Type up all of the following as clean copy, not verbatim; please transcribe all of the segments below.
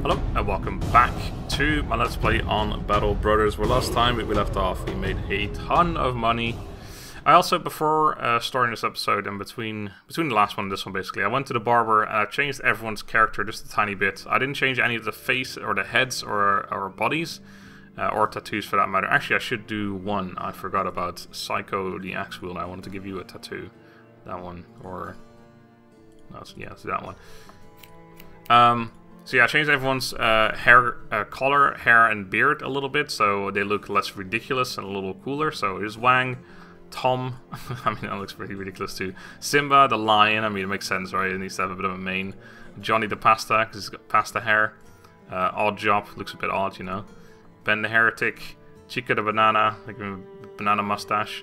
Hello and welcome back to my Let's Play on Battle Brothers, where last time we left off we made a ton of money. I also, before starting this episode and between the last one and this one basically, I went to the barber and I changed everyone's character just a tiny bit. I didn't change any of the face or the heads or bodies or tattoos for that matter. Actually I should do one I forgot about. Psycho the Axe Wheel. I wanted to give you a tattoo. That one, or... no, yeah, it's that one. So yeah, I changed everyone's hair color, hair and beard a little bit, so they look less ridiculous and a little cooler. So here's Wang, Tom, I mean that looks pretty ridiculous too. Simba the lion, I mean it makes sense, right? He needs to have a bit of a mane. Johnny the pasta, because he's got pasta hair. Odd Job, looks a bit odd, you know. Ben the heretic, Chica the banana, like a banana mustache.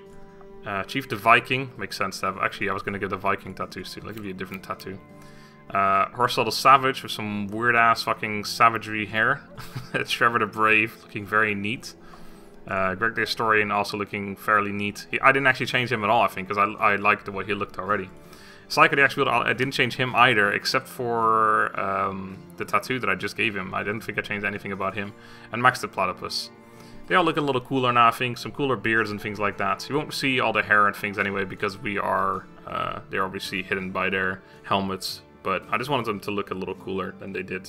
Chief the Viking, makes sense to have. Actually, I was going to give the Viking tattoos too. I'll give you a different tattoo. Horsel the Savage with some weird ass fucking savagery hair. Trevor the Brave looking very neat. Greg the Historian also looking fairly neat. I didn't actually change him at all, I think, because I liked the way he looked already. Psycho the Axe Wheel, I didn't change him either, except for the tattoo that I just gave him. I didn't think I changed anything about him. And Max the Platypus. They all look a little cooler now, I think. Some cooler beards and things like that. You won't see all the hair and things anyway, because we are they're obviously hidden by their helmets. But I just wanted them to look a little cooler than they did.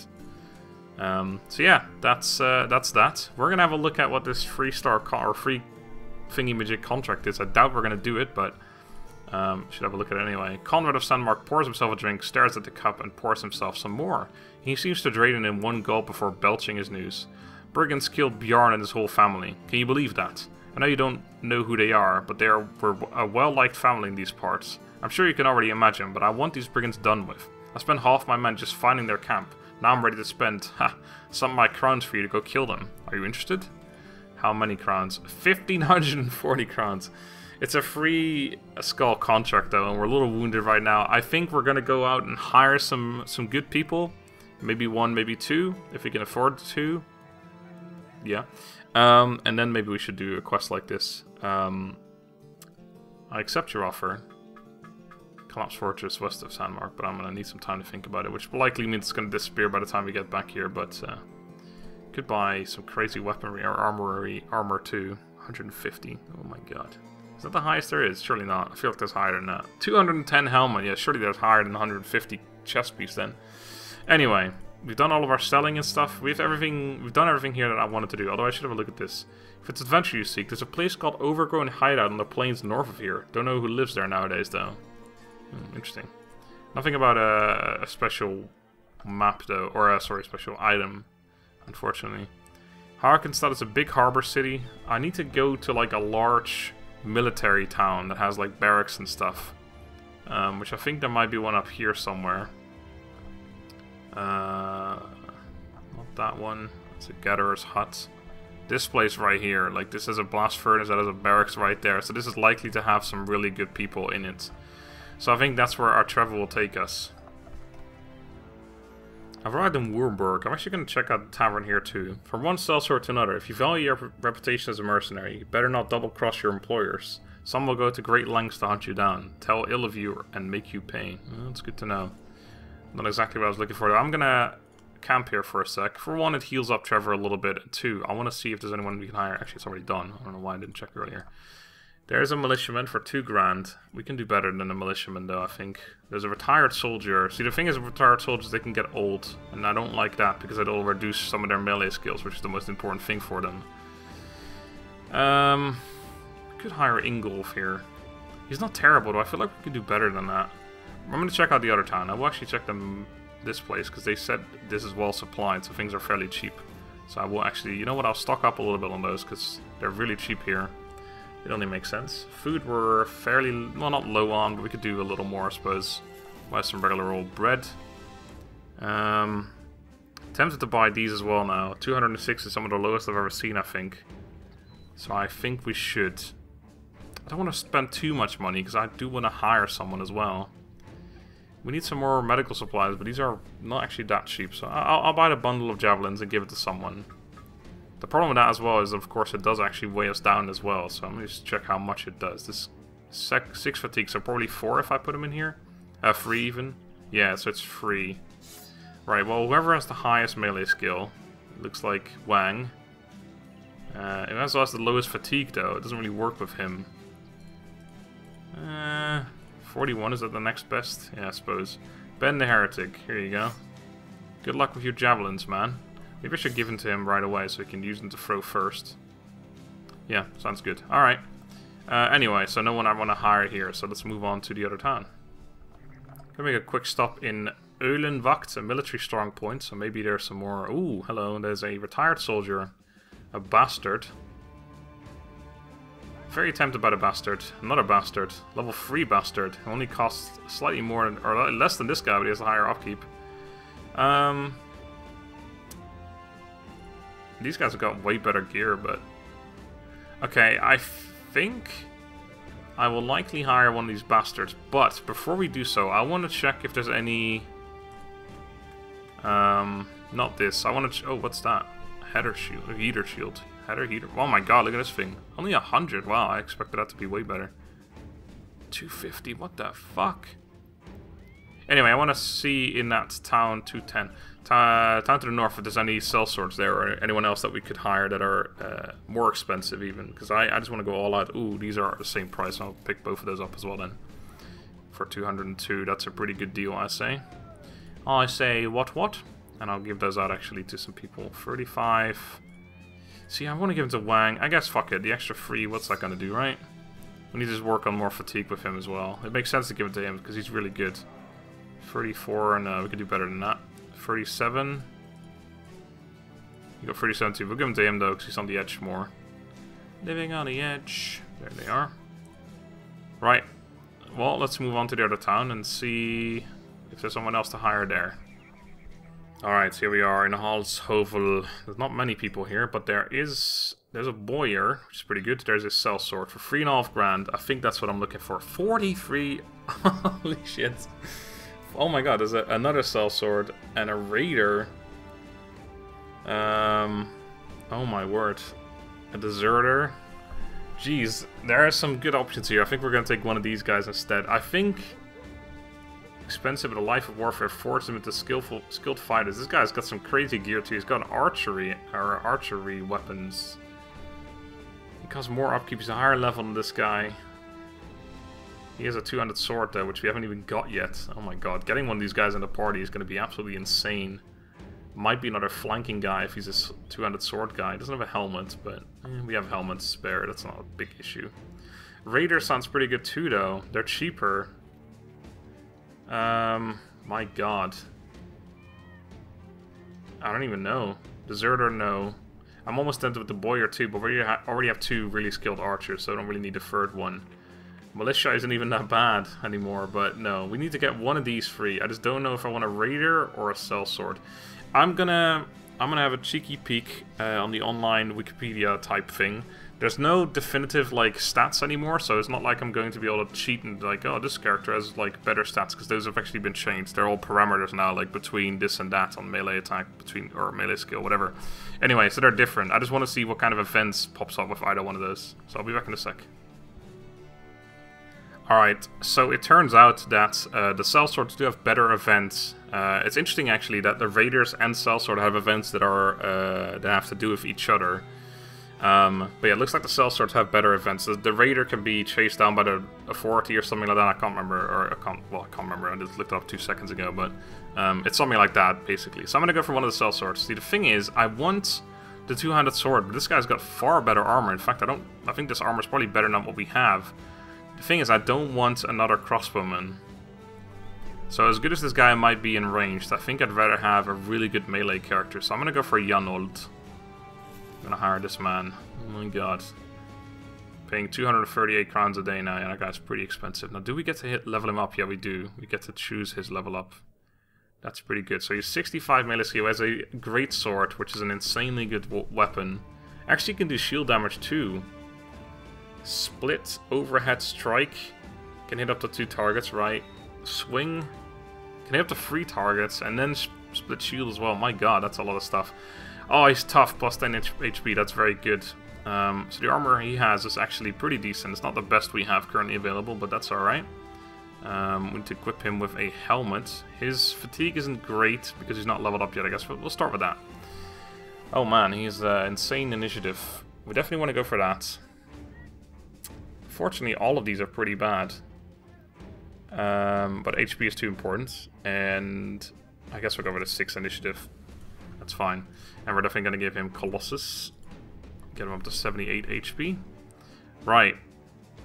So yeah, that's that. We're gonna have a look at what this free thingy-majig contract is. I doubt we're gonna do it, but should have a look at it anyway. Conrad of Sandmark pours himself a drink, stares at the cup, and pours himself some more. He seems to drain it in one gulp before belching his news. Brigands killed Bjarn and his whole family. Can you believe that? I know you don't know who they are, but they were a well-liked family in these parts. I'm sure you can already imagine, but I want these brigands done with. I spent half my men just finding their camp. Now I'm ready to spend, some of my crowns for you to go kill them. Are you interested? How many crowns? 1,540 crowns. It's a free skull contract though, and we're a little wounded right now. I think we're gonna go out and hire some good people. Maybe one, maybe two, if we can afford to. Yeah. And then maybe we should do a quest like this. I accept your offer. Collapse Fortress west of Sandmark, but I'm going to need some time to think about it, which likely means it's going to disappear by the time we get back here, but could buy some crazy weaponry or armor too. 150. Oh my god. Is that the highest there is? Surely not. I feel like there's higher than that. 210 helmet. Yeah, surely there's higher than 150 chest piece then. Anyway, we've done all of our selling and stuff. We've done everything here that I wanted to do, although I should have a look at this. If it's adventure you seek, there's a place called Overgrown Hideout on the plains north of here. Don't know who lives there nowadays though. Interesting. Nothing about a special map though, or sorry, special item, unfortunately. Harkenstad is a big harbor city. I need to go to like a large military town that has like barracks and stuff, which I think there might be one up here somewhere. Not that one. It's a gatherer's hut. This place right here, like this is a blast furnace, that is a barracks right there. So this is likely to have some really good people in it. So I think that's where our travel will take us. I've arrived in Wurmberg. I'm actually going to check out the tavern here too. From one sellsword to another, if you value your reputation as a mercenary, you better not double-cross your employers. Some will go to great lengths to hunt you down, tell ill of you, and make you pay. Well, that's good to know. Not exactly what I was looking for though. I'm going to camp here for a sec. For one, it heals up Trevor a little bit. Two, I want to see if there's anyone we can hire. Actually, it's already done. I don't know why I didn't check earlier. There's a militiaman for 2 grand. We can do better than a militiaman though, I think. There's a retired soldier. See, the thing is with retired soldiers, they can get old. And I don't like that because it'll reduce some of their melee skills, which is the most important thing for them. We could hire Ingolf here. He's not terrible though. I feel like we could do better than that. I'm going to check out the other town. I will actually check this place because they said this is well supplied, so things are fairly cheap. So I will actually, you know what, I'll stock up a little bit on those because they're really cheap here. It only makes sense. Food we're fairly, well, not low on, but we could do a little more, I suppose. Buy some regular old bread. Tempted to buy these as well now. 206 is some of the lowest I've ever seen, I think. So I think we should. I don't want to spend too much money because I do want to hire someone as well. We need some more medical supplies, but these are not actually that cheap. So I'll buy the bundle of javelins and give it to someone. The problem with that as well is, of course, it does actually weigh us down as well. So I'm going to just check how much it does. This 6 fatigue, so probably 4 if I put them in here. 3 even. Yeah, so it's free. Right, well, whoever has the highest melee skill, looks like Wang. It also has the lowest fatigue, though. It doesn't really work with him. 41, is that the next best? Yeah, I suppose. Ben the Heretic, here you go. Good luck with your javelins, man. Maybe I should give them to him right away so he can use them to throw first. Yeah, sounds good. Alright. Anyway, so no one I want to hire here, so let's move on to the other town. Gonna make a quick stop in Eulenwacht, a military strong point, so maybe there's some more. Ooh, hello, there's a retired soldier. A bastard. Very tempted by the bastard. Another bastard. Level 3 bastard. Only costs slightly more, or less than this guy, but he has a higher upkeep. These guys have got way better gear, but... Okay, I think I will likely hire one of these bastards, but before we do so, I want to check if there's any... not this. I want to... Oh, what's that? Header shield, or heater shield. Header, heater. Oh my god, look at this thing. Only 100. Wow, I expected that to be way better. 250, what the fuck? Anyway, I want to see in that town 210. Town to the north if there's any sellswords there or anyone else that we could hire that are more expensive even. Because I just want to go all out. Ooh, these are the same price. I'll pick both of those up as well then. For 202, that's a pretty good deal, I say. I say what? And I'll give those out actually to some people. 35. See, I want to give them to Wang. I guess fuck it. The extra 3, what's that going to do, right? We need to just work on more fatigue with him as well. It makes sense to give it to him because he's really good. 34, and we could do better than that. 37. You got 37 too. We'll give him to him though because he's on the edge more. Living on the edge. There they are. Right. Well, let's move on to the other town and see if there's someone else to hire there. Alright, so here we are in Halshovel. There's not many people here, but there's a boyer, which is pretty good. There's a sellsword for 3.5 grand. I think that's what I'm looking for. 43. Holy shit. Oh my god, there's another sellsword and a raider. Oh my word. A deserter. Jeez, there are some good options here. I think we're going to take one of these guys instead. I think... Expensive but a life of warfare forced him into skilled fighters. This guy's got some crazy gear too. He's got archery weapons. He costs more upkeep. He's a higher level than this guy. He has a 200 sword though, which we haven't even got yet. Oh my god, getting one of these guys in the party is going to be absolutely insane. Might be another flanking guy if he's a 200 sword guy. He doesn't have a helmet, but we have helmets spare. That's not a big issue. Raider sounds pretty good too though. They're cheaper. My god. I don't even know. Deserter, no. I'm almost tempted with the boyer too, but we already have 2 really skilled archers, so I don't really need a 3rd one. Militia isn't even that bad anymore, but no. We need to get one of these free. I just don't know if I want a raider or a sellsword. I'm gonna have a cheeky peek on the online Wikipedia type thing. There's no definitive like stats anymore, so it's not like I'm going to be able to cheat and like, oh, this character has like better stats, because those have actually been changed. They're all parameters now, like between this and that on melee attack, or melee skill, whatever. Anyway, so they're different. I just want to see what kind of events pops up with either one of those. So I'll be back in a sec. Alright, so it turns out that the sellswords do have better events. It's interesting actually that the raiders and sellsword have events that are that have to do with each other. But yeah, it looks like the sellswords have better events. The raider can be chased down by the authority or something like that. I can't remember, or I can't remember. I just looked it up 2 seconds ago, but it's something like that basically. So I'm gonna go for one of the sellswords. See, the thing is, I want the 200 sword, but this guy's got far better armor. In fact, I think this armor is probably better than what we have. The thing is, I don't want another crossbowman. So as good as this guy might be in ranged, I think I'd rather have a really good melee character. So I'm gonna go for Janold. I'm gonna hire this man. Oh my god. Paying 238 crowns a day now. Yeah, that guy's pretty expensive. Now, do we get to level him up? Yeah, we do. We get to choose his level up. That's pretty good. So he's 65 melee skill. He has a great sword, which is an insanely good weapon. Actually, can do shield damage too. Split, overhead strike. Can hit up to 2 targets, right? Swing. Can hit up to 3 targets. And then split shield as well. My god, that's a lot of stuff. Oh, he's tough, plus 10 HP, that's very good. So the armor he has is actually pretty decent. It's not the best we have currently available, but that's alright. We need to equip him with a helmet. His fatigue isn't great because he's not leveled up yet, I guess. We'll start with that. Oh man, he's insane initiative. We definitely want to go for that. Fortunately, all of these are pretty bad. But HP is too important. And I guess we'll go with a 6 initiative. That's fine. And we're definitely going to give him Colossus. Get him up to 78 HP. Right.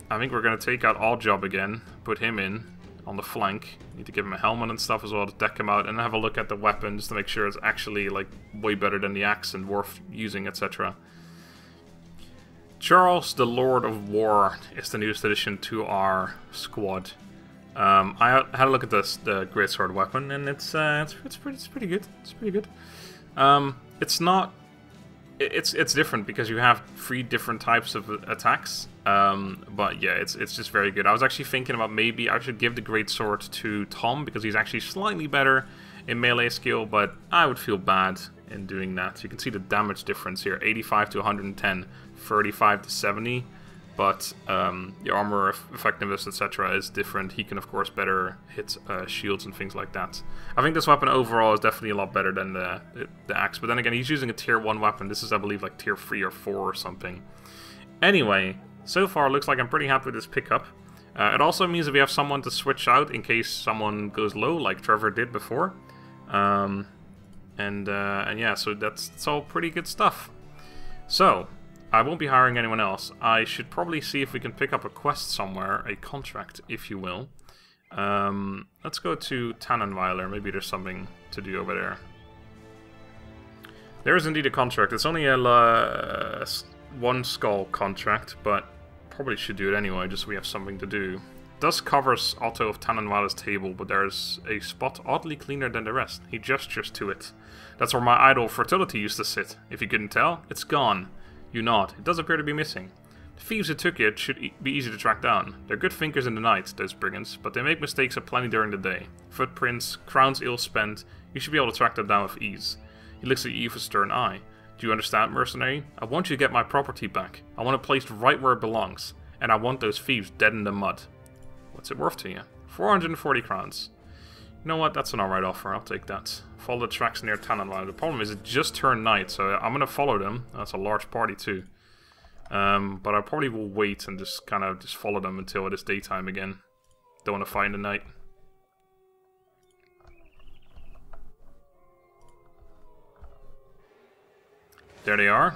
I think we're going to take out All Job again. Put him in on the flank. Need to give him a helmet and stuff as well to deck him out. And have a look at the weapon just to make sure it's actually like way better than the axe and worth using, etc. Charles, the Lord of War, is the newest addition to our squad. I had a look at this, the greatsword weapon, and it's pretty good. It's pretty good. It's not. It's different because you have 3 different types of attacks. But yeah, it's just very good. I was actually thinking about maybe I should give the greatsword to Tom because he's actually slightly better in melee skill, but I would feel bad in doing that. So you can see the damage difference here: 85 to 110, 35 to 70. But the armor effectiveness, etc., is different. He can, of course, better hit shields and things like that. I think this weapon overall is definitely a lot better than the axe. But then again, he's using a tier 1 weapon. This is, I believe, like tier 3 or 4 or something. Anyway, so far, it looks like I'm pretty happy with this pickup. It also means that we have someone to switch out in case someone goes low, like Trevor did before. And yeah, so that's all pretty good stuff. So I won't be hiring anyone else. I should probably see if we can pick up a quest somewhere, a contract, if you will. Let's go to Tannenweiler. Maybe there's something to do over there. There is indeed a contract. It's only a 1 skull contract, but probably should do it anyway, just so we have something to do. Thus covers Otto of Tannenweiler's table, but there's a spot oddly cleaner than the rest. He gestures to it. That's where my idol Fertility used to sit. If you couldn't tell, it's gone. You nod. It does appear to be missing. The thieves who took it should be easy to track down. They're good thinkers in the night, those brigands, but they make mistakes aplenty during the day. Footprints, crowns ill spent, you should be able to track them down with ease. He looks at you with a stern eye. Do you understand, mercenary? I want you to get my property back. I want it placed right where it belongs. And I want those thieves dead in the mud. What's it worth to you? 440 crowns. You know what? That's an alright offer. I'll take that. Follow the tracks near Tannenweiler. The problem is it just turned night, so I'm going to follow them. That's a large party too. But I probably will wait and just kind of just follow them until it is daytime again. Don't want to fight in the night. There they are.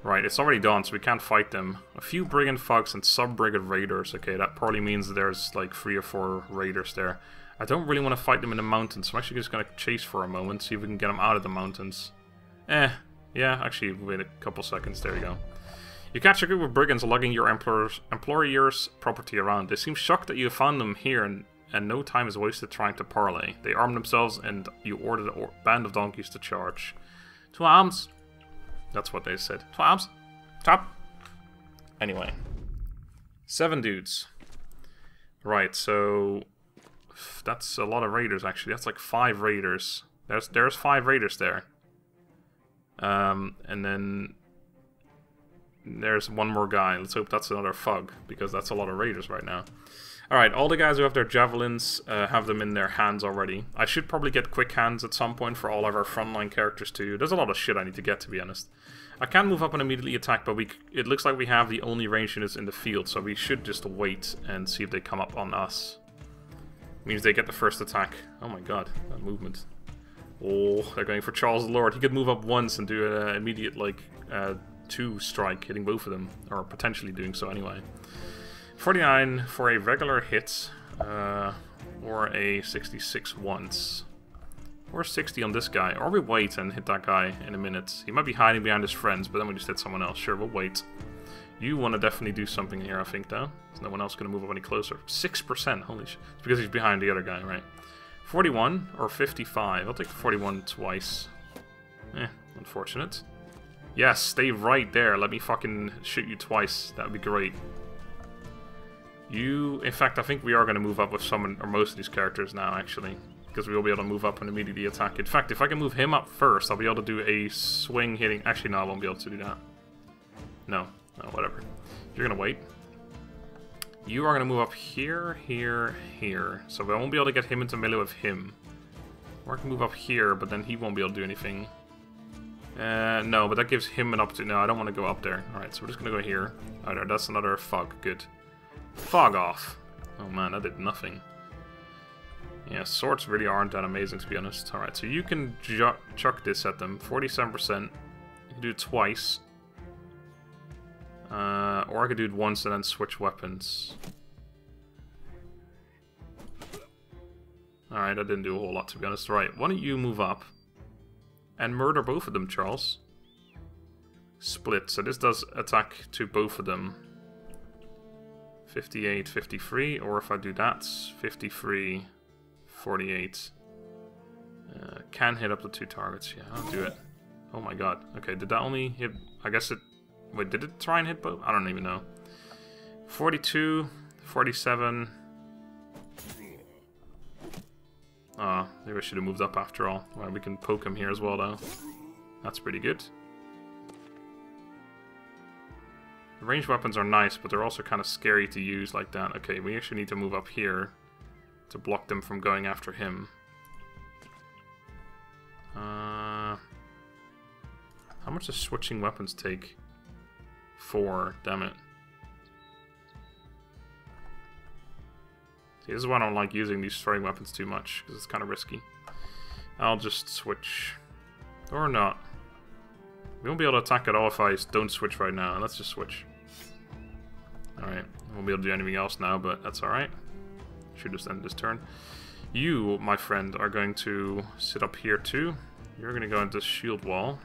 Right, it's already dawn, so we can't fight them. A few brigand thugs and sub-brigand raiders. Okay, that probably means that there's like 3 or 4 raiders there. I don't really want to fight them in the mountains, so I'm actually just going to chase for a moment, see if we can get them out of the mountains. Yeah, actually, wait a couple seconds, there you go. You catch a group of brigands lugging your employer's property around. They seem shocked that you have found them here, and no time is wasted trying to parley. They arm themselves, and you order the band of donkeys to charge. To arms! That's what they said. To arms! Top! Anyway. 7 dudes. Right, so that's a lot of raiders, actually. That's like 5 raiders. There's 5 raiders there. And then there's 1 more guy. Let's hope that's another thug, because that's a lot of raiders right now. Alright, all the guys who have their javelins have them in their hands already. I should probably get quick hands at some point for all of our frontline characters too. There's a lot of shit I need to get, to be honest. I can move up and immediately attack, but it looks like we have the only range units in the field, so we should just wait and see if they come up on us. Means they get the first attack. Oh my god, that movement. Oh, they're going for Charles the Lord. He could move up once and do an immediate, like, 2 strike, hitting both of them. Or potentially doing so anyway. 49 for a regular hit, or a 66 once. Or 60 on this guy. Or we wait and hit that guy in a minute. He might be hiding behind his friends, but then we just hit someone else. Sure, we'll wait. You want to definitely do something here, I think, though. There's no one else going to move up any closer. 6%, holy shit. It's because he's behind the other guy, right? 41 or 55. I'll take 41 twice. Unfortunate. Yes, stay right there. Let me fucking shoot you twice. That would be great. In fact, I think we are going to move up with some or most of these characters now, actually. Because we will be able to move up and immediately attack. In fact, if I can move him up first, I'll be able to do a swing hitting... Actually, no, I won't be able to do that. No, whatever. You're going to wait. You are going to move up here, here, here. So we won't be able to get him into melee with him. Or I can move up here, but then he won't be able to do anything. No, but that gives him an opportunity. No, I don't want to go up there. Alright, so we're just going to go here. Alright, that's another fog. Good. Fog off. Oh man, that did nothing. Yeah, swords really aren't that amazing, to be honest. Alright, so you can chuck this at them. 47%. You can do it twice. Or I could do it once and then switch weapons. Alright, that didn't do a whole lot, to be honest. Right, why don't you move up and murder both of them, Charles? Split. So this does attack to both of them. 58, 53. Or if I do that, 53, 48. Can hit up to 2 targets. Yeah, I'll do it. Oh my god. Okay, did that only hit... I guess it... Wait, did it try and hit both? I don't even know. 42, 47... Ah, maybe I should have moved up after all. Well, we can poke him here as well, though. That's pretty good. The ranged weapons are nice, but they're also kind of scary to use like that. Okay, we actually need to move up here to block them from going after him. How much does switching weapons take? 4, damn it. See, this is why I don't like using these throwing weapons too much, because it's kind of risky. I'll just switch. Or not. We won't be able to attack at all if I don't switch right now. Let's just switch. Alright, I won't be able to do anything else now, but that's alright. Should just end this turn. You, my friend, are going to sit up here too. You're going to go into shield wall.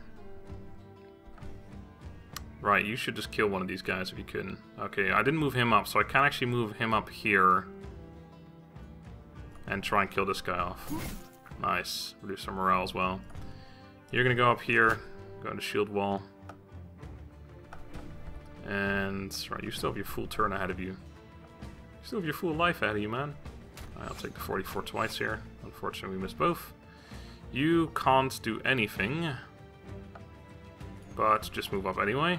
Right, you should just kill one of these guys if you can. Okay, I didn't move him up, so I can actually move him up here and try and kill this guy off. Nice. Reduce some morale as well. You're going to go up here, go into shield wall. And, right, you still have your full turn ahead of you. You still have your full life ahead of you, man. Right, I'll take the 44 twice here. Unfortunately, we missed both. You can't do anything, but just move up anyway.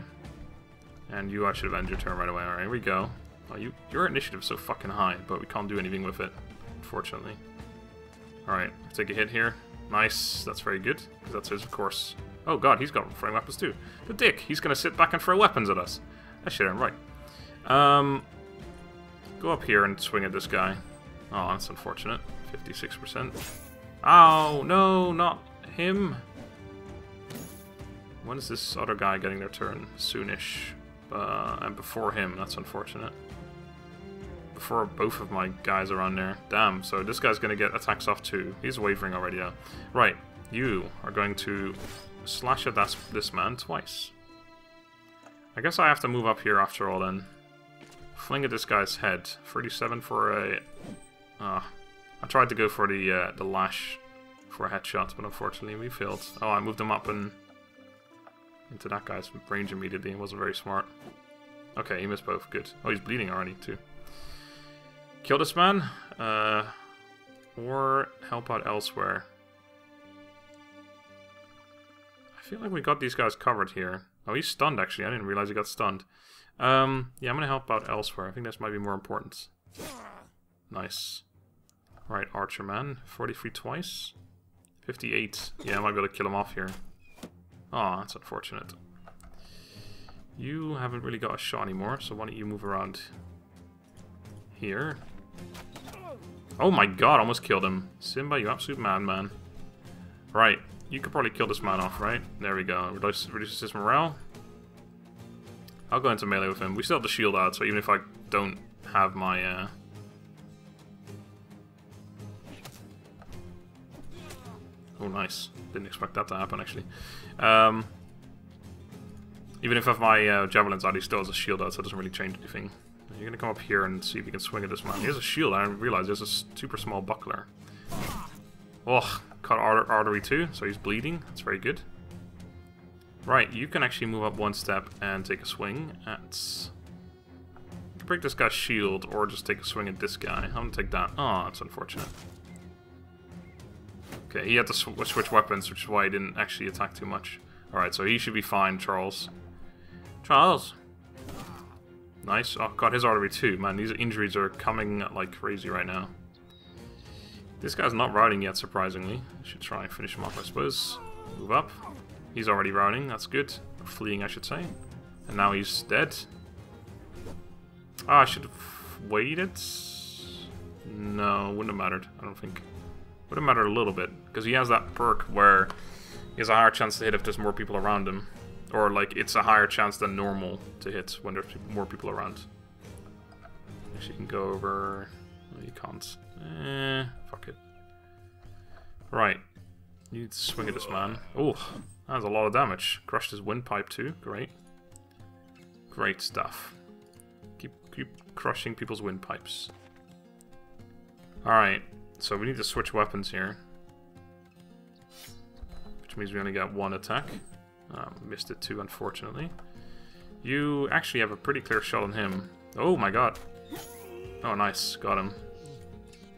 And you, I should have ended your turn right away. Alright, here we go. Oh, your initiative is so fucking high, but we can't do anything with it, unfortunately. Alright, take a hit here. Nice, that's very good, because that's his, of course. Oh god, he's got throwing weapons too. The dick, he's gonna sit back and throw weapons at us. That shit ain't right. Go up here and swing at this guy. Oh, that's unfortunate. 56%. Ow, no, not him. When is this other guy getting their turn? Soonish. And before him, that's unfortunate. Before both of my guys are on there. Damn, so this guy's going to get attacks off too. He's wavering already, yeah. Right, you are going to slash at this man twice. I guess I have to move up here after all then. Fling at this guy's head. 37 for a... I tried to go for the lash for a headshot, but unfortunately we failed. Oh, I moved him up and into that guy's range immediately. It wasn't very smart. Okay, he missed both. Good. Oh, he's bleeding already too. Kill this man, or help out elsewhere. I feel like we got these guys covered here. Oh, he's stunned actually. I didn't realize he got stunned. Yeah, I'm gonna help out elsewhere. I think this might be more important. Nice. Right, Archer man. 43 twice. 58. Yeah, I might be able to kill him off here. Oh, that's unfortunate. You haven't really got a shot anymore, so why don't you move around here? Oh my god, almost killed him. Simba, you absolute madman. Right, you could probably kill this man off, right? There we go. Reduces his morale. I'll go into melee with him. We still have the shield out, so even if I don't have my... Oh, nice. Didn't expect that to happen, actually. Even if I have my javelins out, he still has a shield out, so it doesn't really change anything. You're gonna come up here and see if you can swing at this man. He has a shield, I didn't realize there's a super small buckler. Oh, cut artery too, so he's bleeding. That's very good. Right, you can actually move up one step and take a swing at... You can break this guy's shield, or just take a swing at this guy. I'm gonna take that. Oh, that's unfortunate. Okay, he had to switch weapons, which is why he didn't actually attack too much. Alright, so he should be fine, Charles. Charles! Nice. Oh god, his artery too. Man, these injuries are coming like crazy right now. This guy's not routing yet, surprisingly. I should try and finish him off, I suppose. Move up. He's already routing, that's good. Or fleeing, I should say. And now he's dead. Ah, I should have waited. No, wouldn't have mattered, I don't think. Would have mattered a little bit, because he has that perk where he has a higher chance to hit if there's more people around him. Or, like, it's a higher chance than normal to hit when there's more people around. Actually, you can go over... No, you can't. Fuck it. Right. You need to swing at this man. Oh, that's a lot of damage. Crushed his windpipe too. Great. Great stuff. Keep crushing people's windpipes. Alright, so we need to switch weapons here. Which means we only got one attack. Missed it too, unfortunately. You actually have a pretty clear shot on him. Oh my god. Oh, nice. Got him.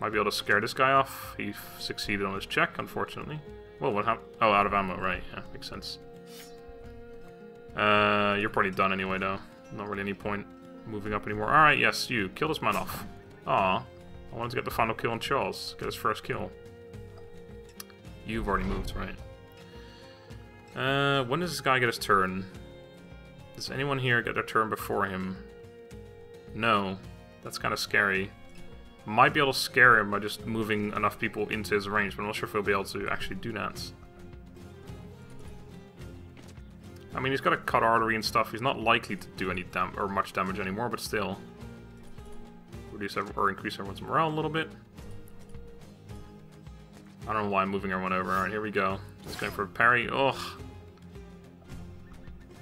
Might be able to scare this guy off. He succeeded on his check, unfortunately. Well, what happened? Oh, out of ammo, right. Yeah, makes sense. You're probably done anyway, though. Not really any point moving up anymore. Alright, yes, you. Kill this man off. Aw. I wanted to get the final kill on Charles. Get his first kill. You've already moved, right. When does this guy get his turn? Does anyone here get their turn before him? No. That's kind of scary. Might be able to scare him by just moving enough people into his range, but I'm not sure if he'll be able to actually do that. I mean, he's got a cut artery and stuff. He's not likely to do any much damage anymore, but still. Reduce or increase everyone's morale a little bit. I don't know why I'm moving everyone over. Alright, here we go. Just going for a parry. Ugh.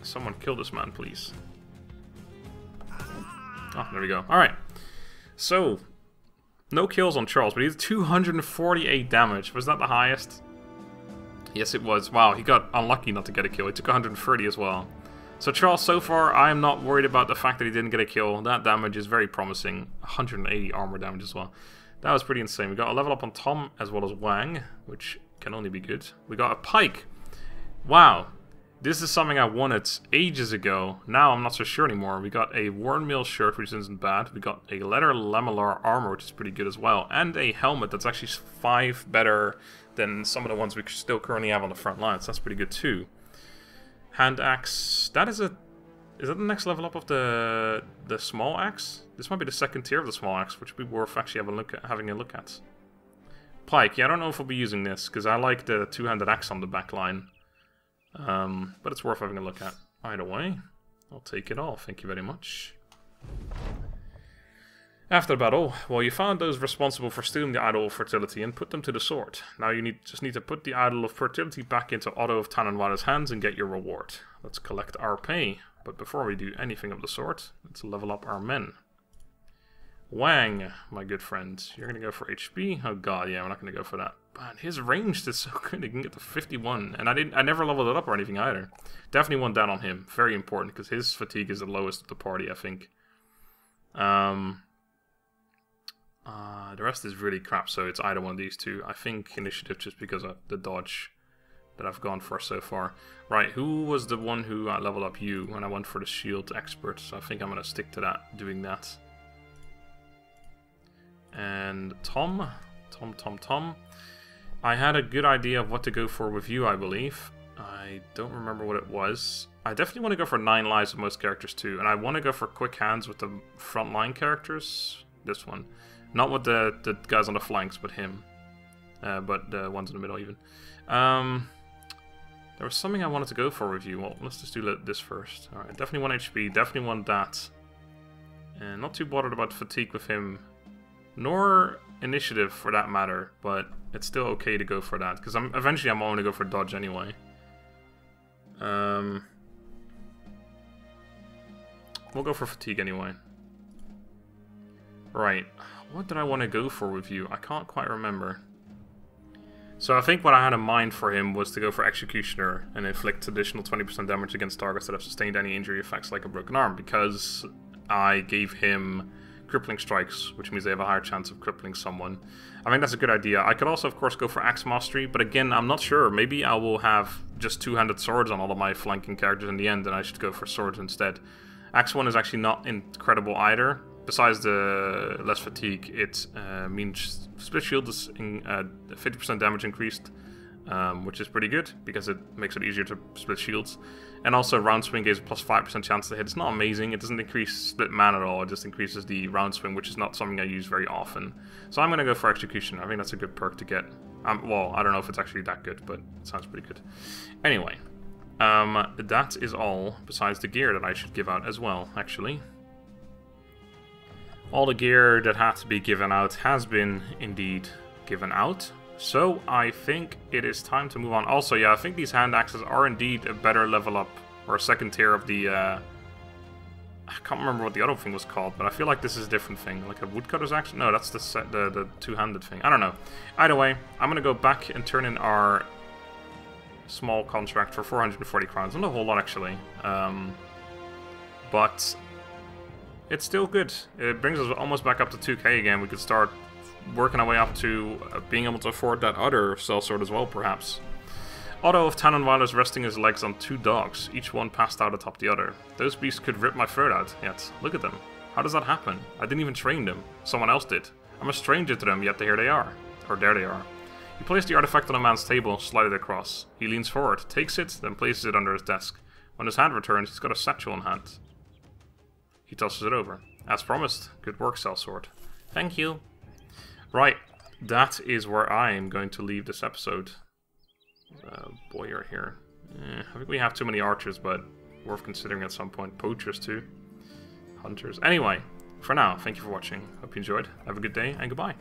Someone kill this man, please. Oh, there we go. Alright. So, no kills on Charles, but he did 248 damage. Was that the highest? Yes, it was. Wow, he got unlucky not to get a kill. He took 130 as well. So Charles, so far, I am not worried about the fact that he didn't get a kill. That damage is very promising. 180 armor damage as well. That was pretty insane. We got a level up on Tom as well as Wang, which can only be good. We got a pike. Wow. This is something I wanted ages ago. Now I'm not so sure anymore. We got a Wornmeal shirt, which isn't bad. We got a leather lamellar armor, which is pretty good as well. And a helmet that's actually 5 better than some of the ones we still currently have on the front lines. That's pretty good too. Hand axe. That is a... Is that the next level up of the small axe? This might be the second tier of the small axe, which would be worth actually having a look at. Pike. Yeah, I don't know if we'll be using this, because I like the two-handed axe on the back line. But it's worth having a look at. Either way, I'll take it all. Thank you very much. After the battle, well, you found those responsible for stealing the Idol of Fertility and put them to the sword. Now you just need to put the Idol of Fertility back into Otto of Tannenweiler's hands and get your reward. Let's collect our pay. But before we do anything of the sort, let's level up our men. Wang, my good friend, you're going to go for HP? Oh god, yeah, we're not going to go for that. Man, his range is so good, he can get to 51. And I never leveled it up or anything either. Definitely one down on him. Very important, because his fatigue is the lowest of the party, I think. The rest is really crap, so it's either one of these two. I think initiative just because of the dodge that I've gone for so far. Right, who was the one who leveled up you when I went for the shield expert? So I think I'm going to stick to that, doing that. And Tom. I had a good idea of what to go for with you, I believe. I don't remember what it was. I definitely want to go for 9 lives with most characters too. And I want to go for quick hands with the frontline characters. This one. Not with the guys on the flanks, but him. But the ones in the middle even. There was something I wanted to go for with you. Well, let's just do this first. Alright, definitely 1 HP. Definitely want that. And not too bothered about fatigue with him. Nor initiative for that matter, but it's still okay to go for that, because eventually I'm only going to go for dodge anyway. We'll go for fatigue anyway. Right, what did I want to go for with you? I can't quite remember. So I think what I had in mind for him was to go for Executioner and inflict additional 20% damage against targets that have sustained any injury effects like a broken arm, because I gave him crippling strikes, which means they have a higher chance of crippling someone. I think that's a good idea. I could also, of course, go for Axe Mastery, but again, I'm not sure. Maybe I will have just two-handed swords on all of my flanking characters in the end, and I should go for swords instead. Axe 1 is actually not incredible either. Besides the less fatigue, it means split shield is 50% damage increased, which is pretty good because it makes it easier to split shields. And also round swing gives a plus 5% chance to hit. It's not amazing. It doesn't increase split man at all. It just increases the round swing, which is not something I use very often. So I'm going to go for execution. I think that's a good perk to get. Well, I don't know if it's actually that good, but it sounds pretty good. Anyway, that is all besides the gear that I should give out as well, actually. All the gear that had to be given out has been indeed given out. So I think it is time to move on. Also, yeah, I think these hand axes are indeed a better level up, or a second tier of the... I can't remember what the other thing was called, but I feel like this is a different thing. Like a woodcutter's axe? No, that's the two-handed thing. I don't know. Either way, I'm going to go back and turn in our small contract for 440 crowns. Not a whole lot, actually. But... it's still good. It brings us almost back up to 2k again. We could start working our way up to being able to afford that other sellsword as well, perhaps. Otto of Tannenweiler's resting his legs on 2 dogs, each one passed out atop the other. Those beasts could rip my throat out, yet look at them. How does that happen? I didn't even train them. Someone else did. I'm a stranger to them, yet here they are. Or there they are. He placed the artifact on a man's table, slid it across. He leans forward, takes it, then places it under his desk. When his hand returns, he's got a satchel in hand. He tosses it over. As promised, good work, sellsword. Thank you. Right, that is where I am going to leave this episode. Boyer here. I think we have too many archers, but worth considering at some point. Poachers too. Hunters. Anyway, for now, thank you for watching. Hope you enjoyed. Have a good day, and goodbye.